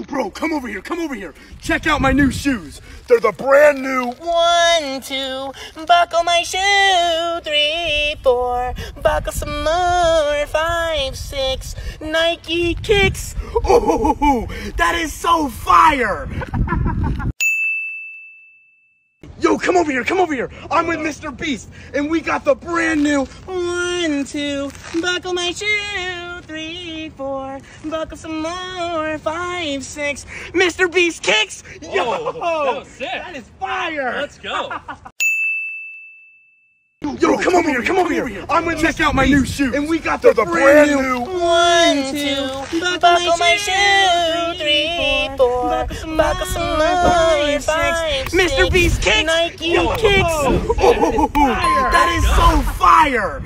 Yo, bro, come over here. Check out my new shoes. They're the brand new 1, 2, buckle my shoe. 3, 4, buckle some more. 5, 6, Nike kicks. Oh, that is so fire! Yo, come over here. I'm with MrBeast, and we got the brand new 1, 2, buckle my shoe. 3, 4, buckle some more. 5, 6, MrBeast kicks. Yo, Whoa, that was sick. that is fire! Let's go. Yo, come over here. I'm with check out my new shoes, and we got the brand new 1, 2, buckle my shoe. 3, 4, buckle some more. 5, 6, MrBeast kicks. Nike Yo, kicks. that is so fire!